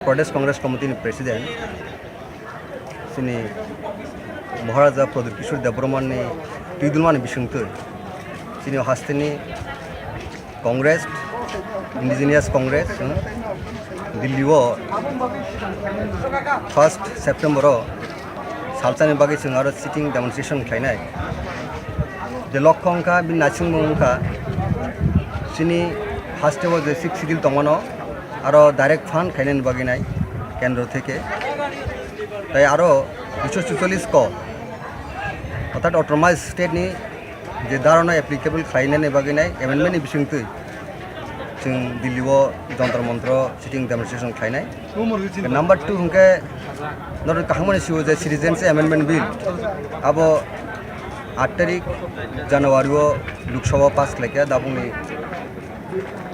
Pradesh Congress Committee President sini Maharaja Pradip Kishore Devarman ni Tidulman Bishungtu sini hastini Congress Indigenous Congress Delhi wo 1st September ro salsani bagi singaro sitting demonstration khainai de lokhongka bin naching mungka sini haste wo je 6 sidil tomano আরও direct fund খাইলেন বাকি নাই কেন্দ্র থেকে তাই আরও 244 ক অর্থাৎ অটোনমাস স্টেট ni যে ধারণা অ্যাপ্লিকেবল খাইলেন বাকি নাই এমেন্ডমেন্ট ni বিসংতৈ जों दिल्लीआव जंतर मंत्र सिटिंग डेमनस्ट्रेशन खाइनाय नम्बर 2 हुंके नर काहमनि सिउ जे सिटिजेन्स एमेंडमेंट बिल अब 8 तारिख জানুয়ারি लोकसभा पास लाइका दाबुंनि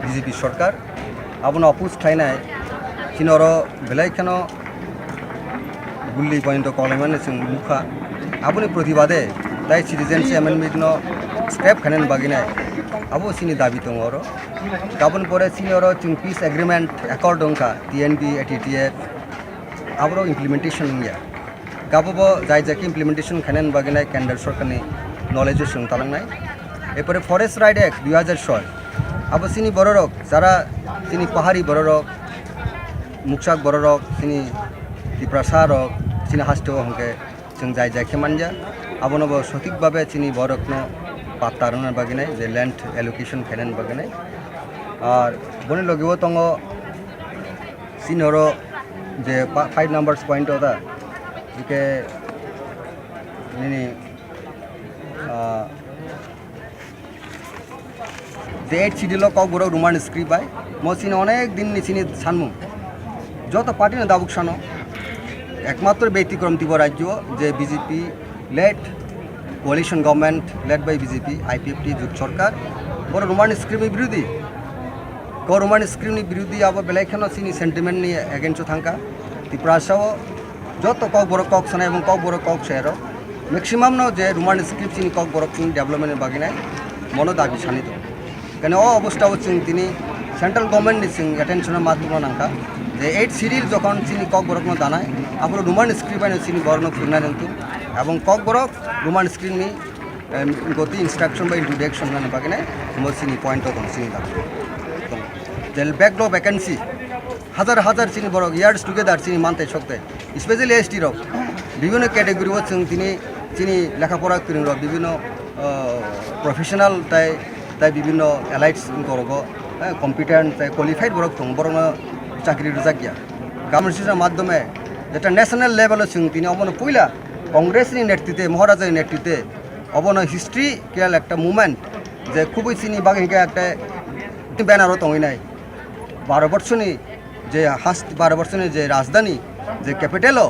बीजेपी सरकार आपनो अपोज खाइनाय किनर बेलायखानो गुल्ली पॉइंट कलेमाने जों मुखा आपनि प्रतिबादे दाय सिटिजेन्स एमेंडमेंट नो स्क्रैप खानेन बागिनाय आबो सिनि दाबी दङ आरो गाबोन परे सिनियर जों पीस एग्रीमेंट एकर्ड दंखा टीएनबी एटीटीएफ आबरो इमप्लिमेंटेशन निया गाबो जाय जाय इमप्लिमेंटेशन खानेन बागिनाय केंद्र सरकारनि नलेज जों तालांनाय एपरे फरेस्ट राइट एक्ट 2006 आबो सिनि बररक जारा सिनि पाहाड़ी बररक मुक्साक बररक सिनि दिप्रासा रक सिनि हास्टो हंके जों जाय जाय खेमानजा आबोनबो सठिक भाबे सिनि बरकनो पात्ता रन बागिनाय जे लैंड एलोकेशन खानेन बागिनाय और बनि लगेबो तंग सिनियर जे 5 नंबर्स पॉइंट होता इके निनि जे 8 सिडिलो कक बरो रुमान स्क्रिप्ट बाय मसिन अनेक दिन निसिनि सानमु যত পার্টি না দাবুক সানো একমাত্র ব্যতিক্রম তিব রাজ্য যে BJP led coalition government led by BJP IPFT জোট সরকার বড় রোমান স্ক্রিমের বিরোধী রোমান স্ক্রিমের বিরোধী আবার বেলাইখানো সিনি সেন্টিমেন্ট নিয়ে এগেন্স্ট থাকা ত্রিপুরাসহ যত কক বড় কক সানা এবং কক বড় কক শেয়ার ম্যাক্সিমাম ন যে রোমান স্ক্রিপ্ট সিনি কক বড় ডেভেলপমেন্টের বাগিনায় মনো দাবি সানিত কেন অবস্থা হচ্ছে তিনি সেন্ট্রাল গভর্নমেন্ট সিং অ্যাটেনশনের মাধ্যমে নাঙ্কা যে 8 সিরিজ যখন চিনি কক বরকনো দানায় আপনার রোমান স্ক্রিপ্ট আইন চিনি বর্ণ ফিরনা কিন্তু এবং কক বরক রোমান স্ক্রিন নি গতি ইনস্ট্রাকশন বা ইন্ট্রোডাকশন মানে বাকি নাই চিনি পয়েন্ট তখন চিনি দাম জেল ব্যাকড্রপ ভ্যাকেন্সি হাজার হাজার চিনি বরক ইয়ার্স টুগেদার চিনি মানতে শক্তে স্পেশালি এসটি রক বিভিন্ন ক্যাটেগরি হচ্ছেন তিনি চিনি লেখাপড়া করেন বিভিন্ন প্রফেশনাল তাই তাই বিভিন্ন এলাইটস করব কম্পিটেন্ট তাই কোয়ালিফাইড বরক দं বরং চাকরি রোজাকিয়া কমিউনিস্টের মাধ্যমে যেটা ন্যাশনাল লেভেল তিনি অবন পইলা কংগ্রেসনি নেতৃত্বে মহারাজার নেতৃত্বে অবন হিস্ট্রি কেয়াল একটা মুভমেন্ট যে খুবই চিনি বাগিকা একটা ব্যানারও তঙই নাই 12 বছরনি যে 12 বছরনি যে রাজধানী যে ক্যাপিটালও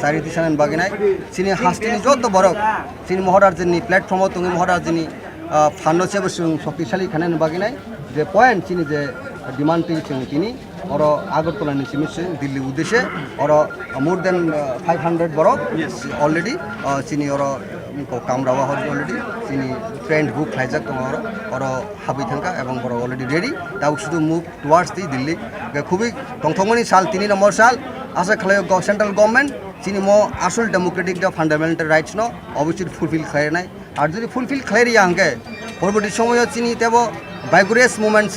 চারি দিশান বাগিনাই চিনি হাস্তিনি যত বরক চিনি মহারাজনি প্ল্যাটফর্মও তঙি মহারাজনি ফান্ড সেব শক্তিশালী খানেন বাগিনাই যে পয়েন্ট চিনি যে ডিমান্ড তিনি और आगरतला निमित्त दिल्ली उद्देश्य और मोर देन 500 बरक ऑलरेडी चिनी और कामरावा ऑलरेडी चिनी ट्रेंड बुक खाइजाक और हाबी थांका एवं बरक ऑलरेडी रेडी ताऊ शुद्ध मुव टुवार्ड्स दी दिल्ली खूबी दंथंगनि साल 3 नम्बर साल आशा खालाय सेंट्रल गवर्नमेंट चिनी मो आसल डेमोक्रेटिक द फान्डामेंटल राइट्स न अवश्य फुलफिल खायनाय और जदि फुलफिल खायरिया हंके परवर्ती समय चिनी तेबो बाइग्रेस मुवमेंट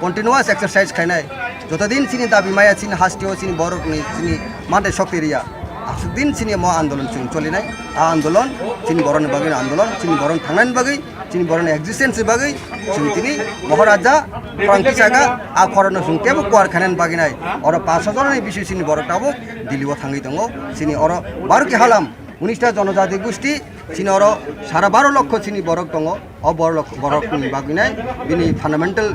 कन्टिन्यूअस एक्सरसाइज खायनाय যতদিন চিনি দাবি মায়া চিনি হাস্টিও চিনি বরকনি চিনি মাঠে শক্তিরিয়া আসদিন চিনি ম আন্দোলন চিনি চলি নাই আন্দোলন চিনি বরণ বাগি আন্দোলন চিনি বরণ থানান বাগি চিনি বরণ এক্সিস্টেন্স বাগি চিনি তিনি মহারাজা ফ্রাঙ্কি সাগা আ খরন সুংকেব কোয়ার খানেন বাগি নাই और 500 জনের বেশি চিনি বরটাবো দিল্লিও থাঙ্গি দङ চিনি और 12 কি হালাম 19টা জনজাতি গোষ্ঠী চিনি और 12.5 লক্ষ চিনি বরক দङ অ বড় বরক বাগি নাই বিনি ফান্ডামেন্টাল